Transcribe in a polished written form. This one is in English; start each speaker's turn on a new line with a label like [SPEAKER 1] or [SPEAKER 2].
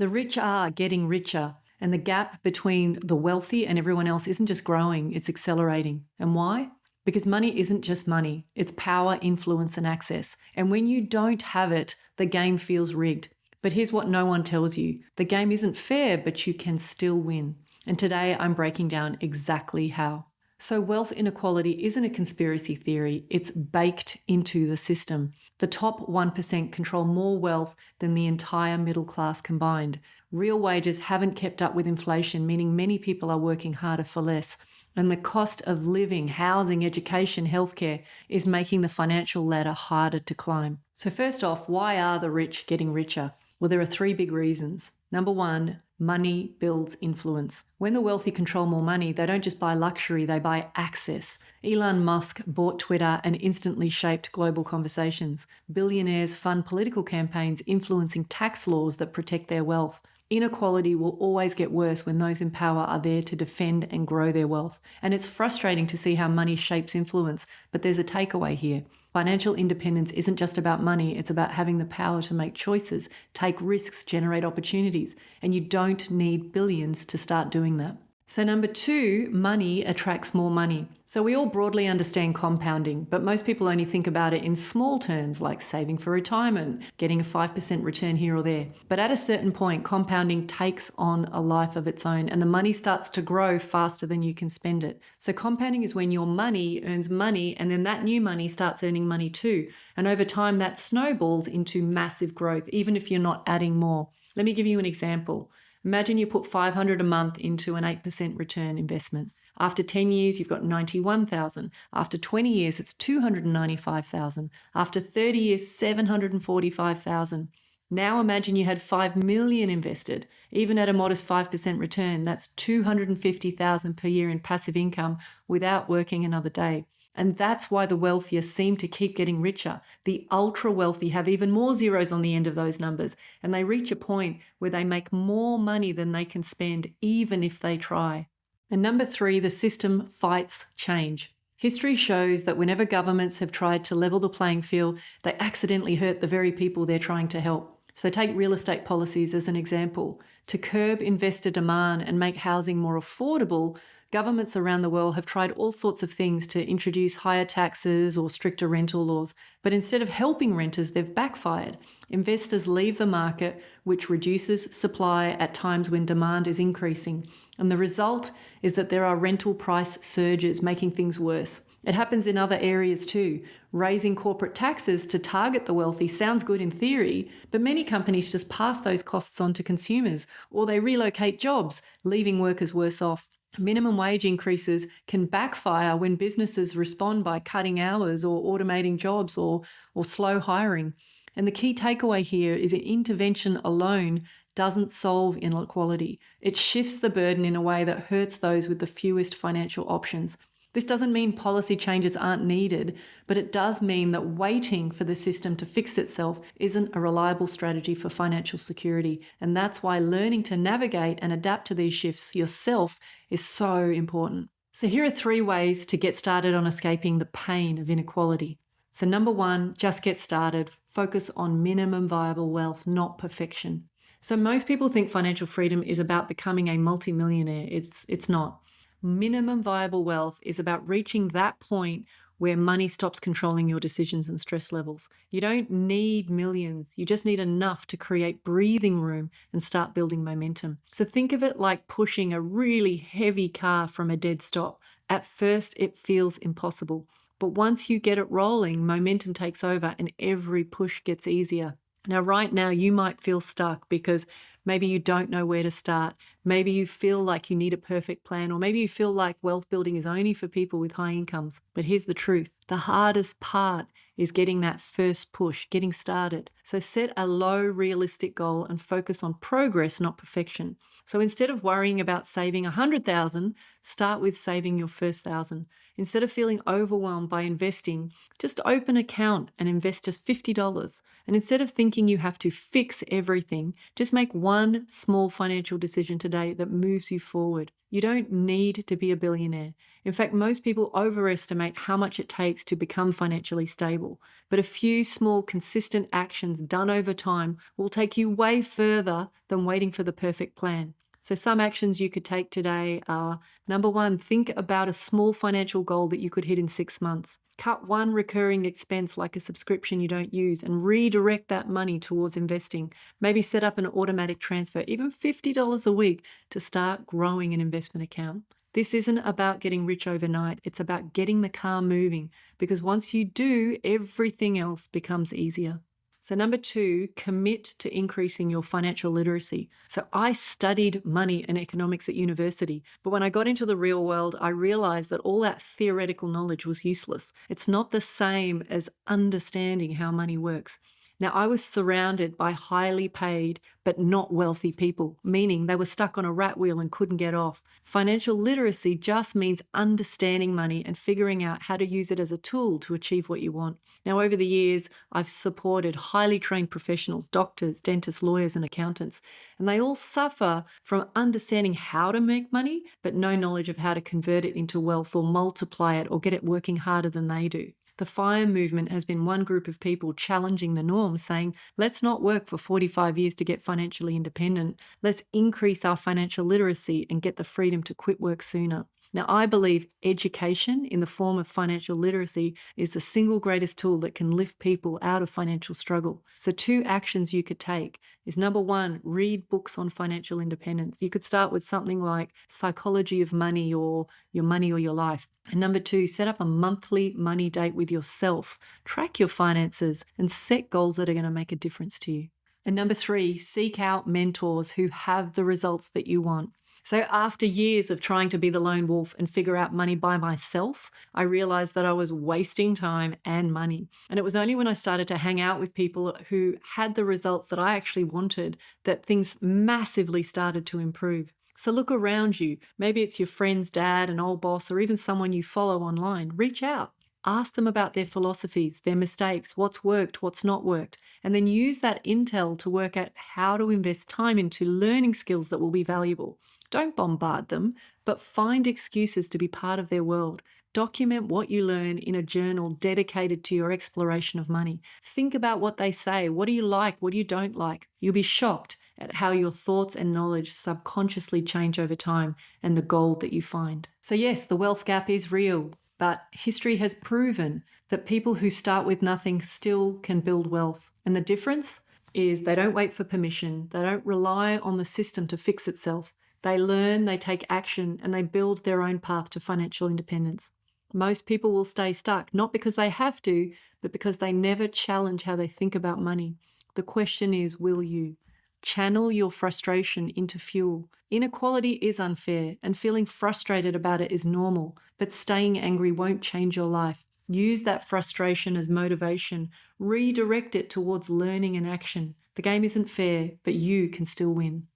[SPEAKER 1] The rich are getting richer, and the gap between the wealthy and everyone else isn't just growing, it's accelerating. And why? Because money isn't just money, it's power, influence, and access. And when you don't have it, the game feels rigged. But here's what no one tells you: the game isn't fair, but you can still win. And today I'm breaking down exactly how. So wealth inequality isn't a conspiracy theory, it's baked into the system. The top 1% control more wealth than the entire middle class combined. Real wages haven't kept up with inflation, meaning many people are working harder for less. And the cost of living, housing, education, healthcare is making the financial ladder harder to climb. So first off, why are the rich getting richer? Well, there are three big reasons. Number one, money builds influence. When the wealthy control more money, they don't just buy luxury, they buy access. Elon Musk bought Twitter and instantly shaped global conversations. Billionaires fund political campaigns influencing tax laws that protect their wealth. Inequality will always get worse when those in power are there to defend and grow their wealth. And it's frustrating to see how money shapes influence, but there's a takeaway here. Financial independence isn't just about money, it's about having the power to make choices, take risks, generate opportunities, and you don't need billions to start doing that. So number two, money attracts more money. So we all broadly understand compounding, but most people only think about it in small terms like saving for retirement, getting a 5% return here or there. But at a certain point, compounding takes on a life of its own and the money starts to grow faster than you can spend it. So compounding is when your money earns money and then that new money starts earning money too. And over time, that snowballs into massive growth, even if you're not adding more. Let me give you an example. Imagine you put $500 a month into an 8% return investment. After 10 years, you've got 91,000. After 20 years, it's 295,000. After 30 years, 745,000. Now imagine you had 5 million invested. Even at a modest 5% return, that's 250,000 per year in passive income without working another day. And that's why the wealthiest seem to keep getting richer. The ultra wealthy have even more zeros on the end of those numbers, and they reach a point where they make more money than they can spend, even if they try. And number three, the system fights change. History shows that whenever governments have tried to level the playing field, they accidentally hurt the very people they're trying to help. So take real estate policies as an example. To curb investor demand and make housing more affordable, governments around the world have tried all sorts of things to introduce higher taxes or stricter rental laws. But instead of helping renters, they've backfired. Investors leave the market, which reduces supply at times when demand is increasing. And the result is that there are rental price surges, making things worse. It happens in other areas too. Raising corporate taxes to target the wealthy sounds good in theory, but many companies just pass those costs on to consumers, or they relocate jobs, leaving workers worse off. Minimum wage increases can backfire when businesses respond by cutting hours or automating jobs or slow hiring. And the key takeaway here is that intervention alone doesn't solve inequality. It shifts the burden in a way that hurts those with the fewest financial options. This doesn't mean policy changes aren't needed, but it does mean that waiting for the system to fix itself isn't a reliable strategy for financial security. And that's why learning to navigate and adapt to these shifts yourself is so important. So here are 3 ways to get started on escaping the pain of inequality. So number 1, just get started. Focus on minimum viable wealth, not perfection. So most people think financial freedom is about becoming a multimillionaire. It's not. Minimum viable wealth is about reaching that point where money stops controlling your decisions and stress levels. You don't need millions. You just need enough to create breathing room and start building momentum. So think of it like pushing a really heavy car from a dead stop. At first, it feels impossible. But once you get it rolling, momentum takes over and every push gets easier. Now, right now, you might feel stuck because maybe you don't know where to start. Maybe you feel like you need a perfect plan, or maybe you feel like wealth building is only for people with high incomes. But here's the truth. The hardest part is getting that first push, getting started. So set a low, realistic goal and focus on progress, not perfection. So instead of worrying about saving 100,000, start with saving your first 1,000. Instead of feeling overwhelmed by investing, just open an account and invest just $50. And instead of thinking you have to fix everything, just make one small financial decision today that moves you forward. You don't need to be a billionaire. In fact, most people overestimate how much it takes to become financially stable. But a few small, consistent actions done over time will take you way further than waiting for the perfect plan. So some actions you could take today are, number one, think about a small financial goal that you could hit in 6 months. Cut one recurring expense like a subscription you don't use and redirect that money towards investing. Maybe set up an automatic transfer, even $50 a week, to start growing an investment account. This isn't about getting rich overnight. It's about getting the car moving, because once you do, everything else becomes easier. So number two, commit to increasing your financial literacy. So I studied money and economics at university, but when I got into the real world, I realized that all that theoretical knowledge was useless. It's not the same as understanding how money works. Now, I was surrounded by highly paid but not wealthy people, meaning they were stuck on a rat wheel and couldn't get off. Financial literacy just means understanding money and figuring out how to use it as a tool to achieve what you want. Now, over the years, I've supported highly trained professionals, doctors, dentists, lawyers, and accountants, and they all suffer from understanding how to make money, but no knowledge of how to convert it into wealth or multiply it or get it working harder than they do. The FIRE movement has been one group of people challenging the norm, saying, let's not work for 45 years to get financially independent. Let's increase our financial literacy and get the freedom to quit work sooner. Now, I believe education in the form of financial literacy is the single greatest tool that can lift people out of financial struggle. So 2 actions you could take is, number one, read books on financial independence. You could start with something like Psychology of Money or Your Money or Your Life. And number 2, set up a monthly money date with yourself. Track your finances and set goals that are going to make a difference to you. And number 3, seek out mentors who have the results that you want. So after years of trying to be the lone wolf and figure out money by myself, I realized that I was wasting time and money. And it was only when I started to hang out with people who had the results that I actually wanted that things massively started to improve. So look around you. Maybe it's your friend's dad, an old boss, or even someone you follow online. Reach out. Ask them about their philosophies, their mistakes, what's worked, what's not worked, and then use that intel to work out how to invest time into learning skills that will be valuable. Don't bombard them, but find excuses to be part of their world. Document what you learn in a journal dedicated to your exploration of money. Think about what they say. What do you like? What do you don't like? You'll be shocked at how your thoughts and knowledge subconsciously change over time and the gold that you find. So yes, the wealth gap is real, but history has proven that people who start with nothing still can build wealth. And the difference is they don't wait for permission. They don't rely on the system to fix itself. They learn, they take action, and they build their own path to financial independence. Most people will stay stuck, not because they have to, but because they never challenge how they think about money. The question is, will you? Channel your frustration into fuel. Inequality is unfair, and feeling frustrated about it is normal, but staying angry won't change your life. Use that frustration as motivation. Redirect it towards learning and action. The game isn't fair, but you can still win.